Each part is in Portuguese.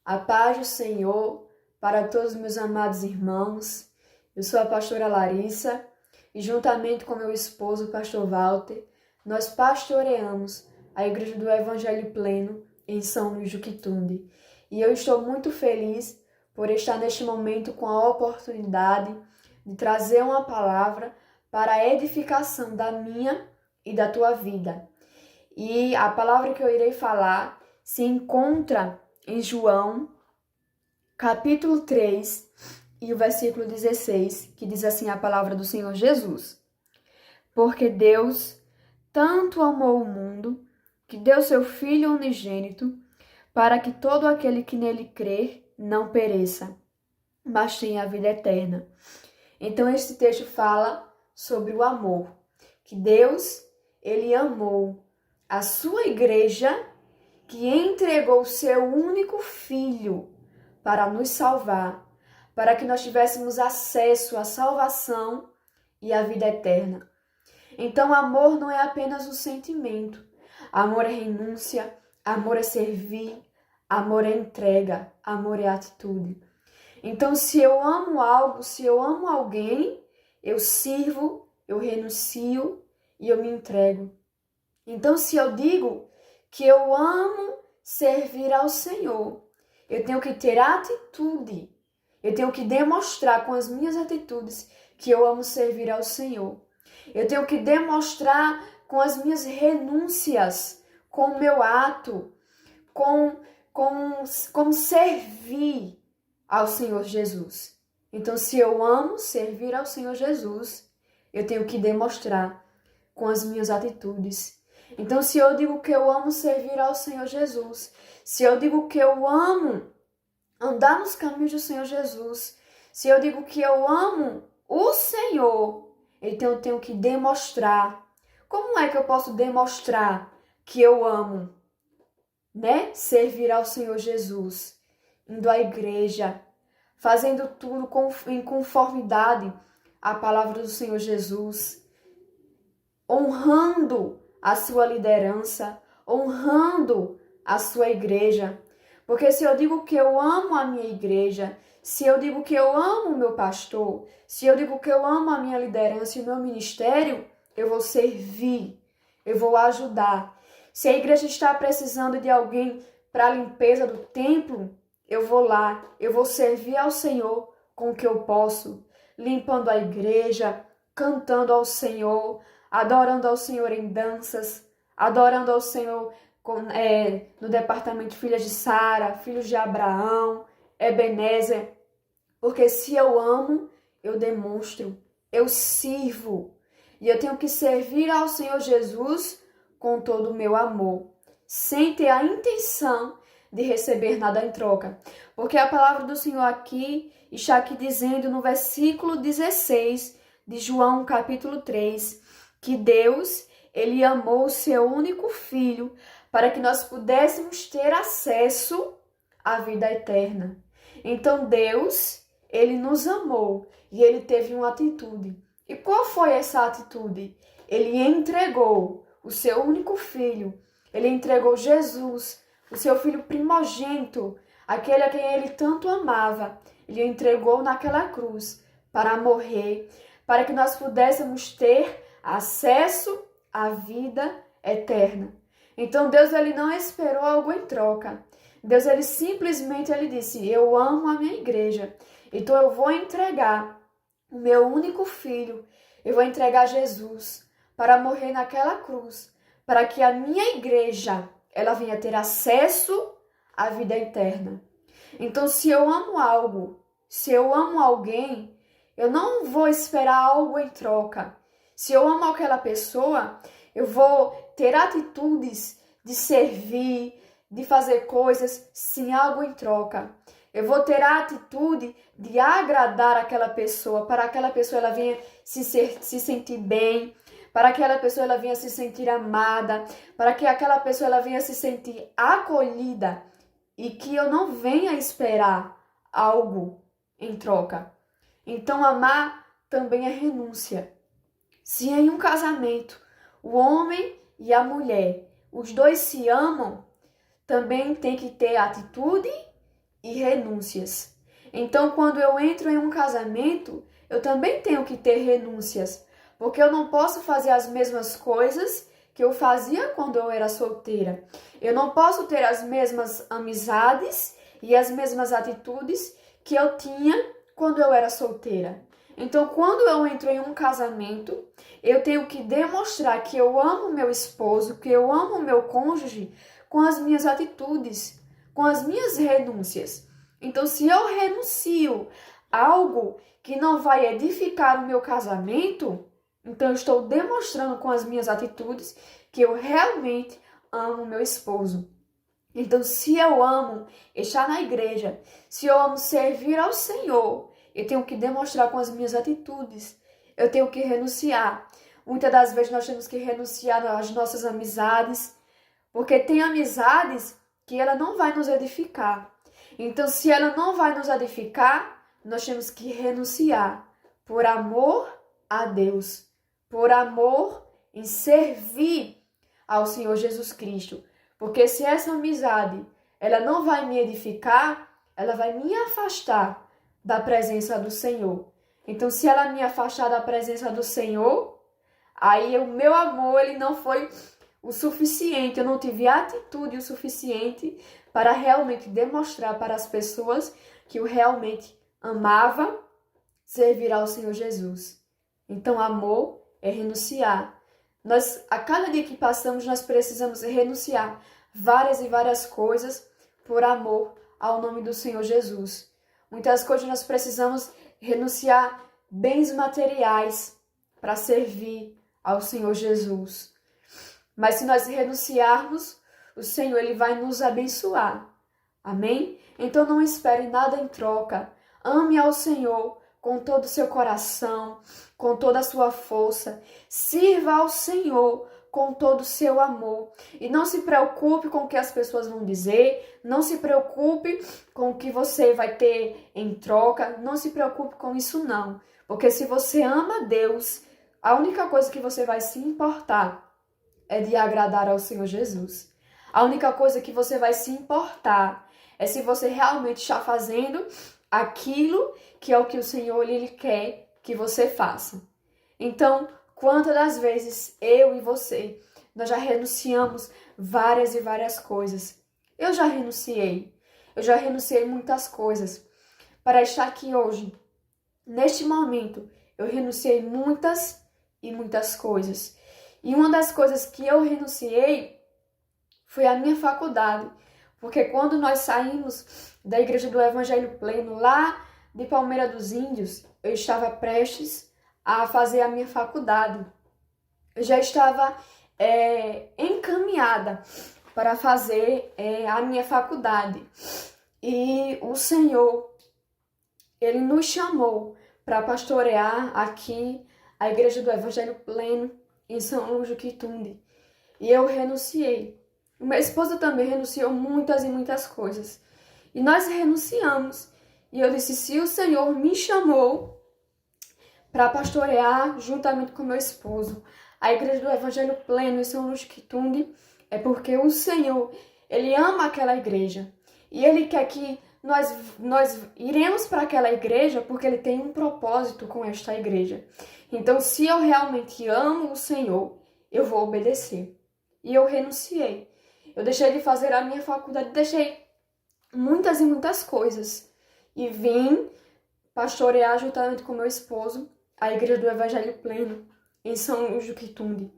A paz do Senhor para todos os meus amados irmãos. Eu sou a pastora Larissa e juntamente com meu esposo, o pastor Walter, nós pastoreamos a Igreja do Evangelho Pleno em São Luís do Quitunde. E eu estou muito feliz por estar neste momento com a oportunidade de trazer uma palavra para a edificação da minha e da tua vida. E a palavra que eu irei falar se encontra em João, capítulo 3, e o versículo 16, que diz assim a palavra do Senhor Jesus. Porque Deus tanto amou o mundo, que deu seu Filho unigênito, para que todo aquele que nele crer não pereça, mas tenha a vida eterna. Então este texto fala sobre o amor, que Deus, ele amou a sua igreja, que entregou o seu único filho para nos salvar, para que nós tivéssemos acesso à salvação e à vida eterna. Então, amor não é apenas um sentimento. Amor é renúncia, amor é servir, amor é entrega, amor é atitude. Então, se eu amo algo, se eu amo alguém, eu sirvo, eu renuncio e eu me entrego. Então, se eu digo que eu amo servir ao Senhor, eu tenho que ter atitude, eu tenho que demonstrar com as minhas atitudes que eu amo servir ao Senhor. Eu tenho que demonstrar com as minhas renúncias, com o meu ato, como servir ao Senhor Jesus. Então, se eu amo servir ao Senhor Jesus, eu tenho que demonstrar com as minhas atitudes. Então, se eu digo que eu amo servir ao Senhor Jesus, se eu digo que eu amo andar nos caminhos do Senhor Jesus, se eu digo que eu amo o Senhor, então eu tenho que demonstrar. Como é que eu posso demonstrar que eu amo, servir ao Senhor Jesus? Indo à igreja, fazendo tudo em conformidade à palavra do Senhor Jesus, honrando a sua liderança, honrando a sua igreja. Porque se eu digo que eu amo a minha igreja, se eu digo que eu amo o meu pastor, se eu digo que eu amo a minha liderança e o meu ministério, eu vou servir, eu vou ajudar. Se a igreja está precisando de alguém para a limpeza do templo, eu vou lá, eu vou servir ao Senhor com o que eu posso, limpando a igreja, cantando ao Senhor, adorando ao Senhor em danças, adorando ao Senhor no departamento de filhas de Sara, filhos de Abraão, Ebenezer. Porque se eu amo, eu demonstro, eu sirvo. E eu tenho que servir ao Senhor Jesus com todo o meu amor, sem ter a intenção de receber nada em troca. Porque a palavra do Senhor aqui está aqui dizendo no versículo 16 de João capítulo 3, que Deus, ele amou o seu único filho para que nós pudéssemos ter acesso à vida eterna. Então Deus, ele nos amou e ele teve uma atitude. E qual foi essa atitude? Ele entregou o seu único filho, ele entregou Jesus, o seu filho primogênito, aquele a quem ele tanto amava. Ele entregou naquela cruz para morrer, para que nós pudéssemos ter acesso à vida eterna. Então Deus, ele não esperou algo em troca. Deus, ele simplesmente disse: eu amo a minha igreja, então eu vou entregar o meu único filho, eu vou entregar Jesus para morrer naquela cruz, para que a minha igreja, ela venha ter acesso à vida eterna. Então, se eu amo algo, se eu amo alguém, eu não vou esperar algo em troca. Se eu amo aquela pessoa, eu vou ter atitudes de servir, de fazer coisas sem algo em troca. Eu vou ter a atitude de agradar aquela pessoa, para aquela pessoa ela venha se sentir bem, para que aquela pessoa ela venha se sentir amada, para que aquela pessoa ela venha se sentir acolhida e que eu não venha esperar algo em troca. Então, amar também é renúncia. Se em um casamento o homem e a mulher, os dois se amam, também tem que ter atitude e renúncias. Então, quando eu entro em um casamento, eu também tenho que ter renúncias, porque eu não posso fazer as mesmas coisas que eu fazia quando eu era solteira. Eu não posso ter as mesmas amizades e as mesmas atitudes que eu tinha quando eu era solteira. Então, quando eu entro em um casamento, eu tenho que demonstrar que eu amo meu esposo, que eu amo meu cônjuge com as minhas atitudes, com as minhas renúncias. Então, se eu renuncio a algo que não vai edificar o meu casamento, então eu estou demonstrando com as minhas atitudes que eu realmente amo meu esposo. Então, se eu amo estar na igreja, se eu amo servir ao Senhor, eu tenho que demonstrar com as minhas atitudes. Eu tenho que renunciar. Muitas das vezes nós temos que renunciar às nossas amizades, porque tem amizades que ela não vai nos edificar. Então, se ela não vai nos edificar, nós temos que renunciar por amor a Deus, por amor em servir ao Senhor Jesus Cristo. Porque se essa amizade ela não vai me edificar, ela vai me afastar da presença do Senhor. Então, se ela me afastar da presença do Senhor, aí o meu amor ele não foi o suficiente, eu não tive atitude o suficiente para realmente demonstrar para as pessoas que eu realmente amava servir ao Senhor Jesus. Então, amor é renunciar. A cada dia que passamos, nós precisamos renunciar várias e várias coisas por amor ao nome do Senhor Jesus. Muitas coisas nós precisamos renunciar bens materiais para servir ao Senhor Jesus. Mas se nós renunciarmos, o Senhor ele vai nos abençoar. Amém? Então não espere nada em troca. Ame ao Senhor com todo o seu coração, com toda a sua força. Sirva ao Senhor com todo o seu amor. E não se preocupe com o que as pessoas vão dizer, não se preocupe com o que você vai ter em troca, não se preocupe com isso não. Porque se você ama Deus, a única coisa que você vai se importar é de agradar ao Senhor Jesus. A única coisa que você vai se importar é se você realmente está fazendo aquilo que é o que o Senhor ele quer que você faça. Então, quantas das vezes eu e você, nós já renunciamos várias e várias coisas. Eu já renunciei muitas coisas para estar aqui hoje. Neste momento, eu renunciei muitas e muitas coisas. E uma das coisas que eu renunciei foi a minha faculdade. Porque quando nós saímos da Igreja do Evangelho Pleno, lá de Palmeira dos Índios, eu estava prestes a fazer a minha faculdade. Eu já estava encaminhada para fazer a minha faculdade. E o Senhor, ele nos chamou para pastorear aqui a Igreja do Evangelho Pleno em São Luís do Quitunde. E eu renunciei. Minha esposa também renunciou muitas e muitas coisas. E nós renunciamos. E eu disse, se o Senhor me chamou para pastorear juntamente com meu esposo a Igreja do Evangelho Pleno em São Luís do Quitunde, é porque o Senhor, ele ama aquela igreja. E ele quer que nós iremos para aquela igreja porque ele tem um propósito com esta igreja. Então, se eu realmente amo o Senhor, eu vou obedecer. E eu renunciei. Eu deixei de fazer a minha faculdade, deixei muitas e muitas coisas. E vim pastorear juntamente com meu esposo a Igreja do Evangelho Pleno em São Luís do Quitunde.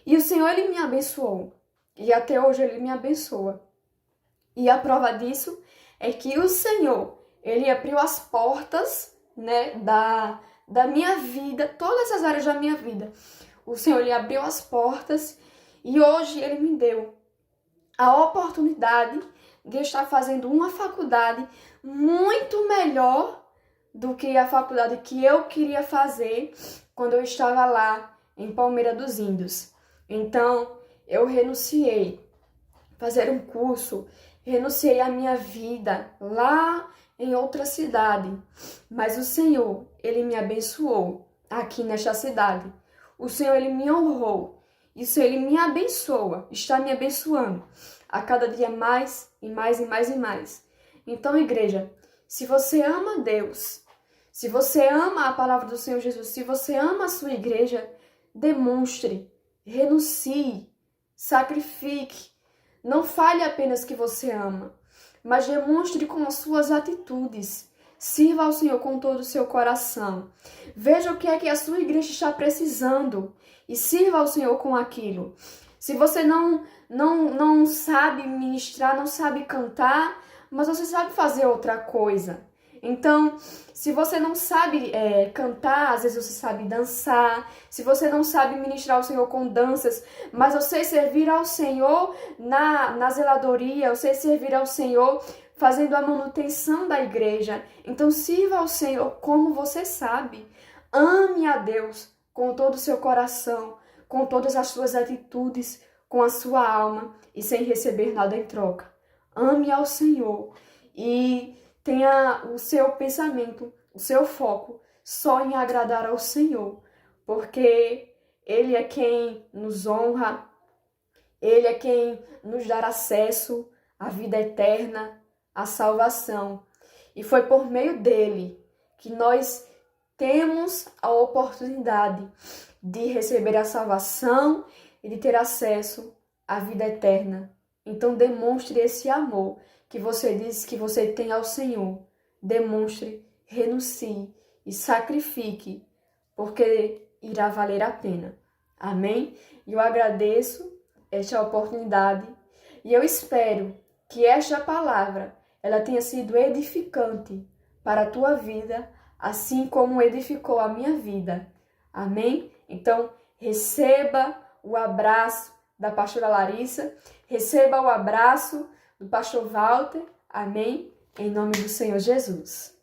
E o Senhor, ele me abençoou. E até hoje ele me abençoa. E a prova disso é que o Senhor, ele abriu as portas, né, da minha vida, todas as áreas da minha vida. O Senhor, ele abriu as portas e hoje ele me deu a oportunidade de eu estar fazendo uma faculdade muito melhor do que a faculdade que eu queria fazer quando eu estava lá em Palmeira dos Índios. Então, eu renunciei a fazer um curso, renunciei a minha vida lá em outra cidade, mas o Senhor, ele me abençoou aqui nesta cidade. O Senhor, ele me honrou. E o Senhor, ele me abençoa, está me abençoando a cada dia mais e mais e mais e mais. Então, igreja, se você ama Deus, se você ama a palavra do Senhor Jesus, se você ama a sua igreja, demonstre, renuncie, sacrifique. Não fale apenas que você ama, mas demonstre com as suas atitudes. Sirva ao Senhor com todo o seu coração. Veja o que é que a sua igreja está precisando e sirva ao Senhor com aquilo. Se você não sabe ministrar, não sabe cantar, mas você sabe fazer outra coisa. Então, se você não sabe cantar, às vezes você sabe dançar. Se você não sabe ministrar ao Senhor com danças, mas você servir ao Senhor na zeladoria, você servir ao Senhor fazendo a manutenção da igreja. Então, sirva ao Senhor como você sabe. Ame a Deus com todo o seu coração, com todas as suas atitudes, com a sua alma e sem receber nada em troca. Ame ao Senhor e tenha o seu pensamento, o seu foco só em agradar ao Senhor, porque Ele é quem nos honra, Ele é quem nos dá acesso à vida eterna, à salvação. E foi por meio dele que nós temos a oportunidade de receber a salvação e de ter acesso à vida eterna. Então demonstre esse amor que você diz que você tem ao Senhor. Demonstre, renuncie e sacrifique, porque irá valer a pena. Amém? E eu agradeço esta oportunidade e eu espero que esta palavra ela tenha sido edificante para a tua vida, assim como edificou a minha vida. Amém? Então, receba o abraço da pastora Larissa, receba o abraço do pastor Walter. Amém? Em nome do Senhor Jesus.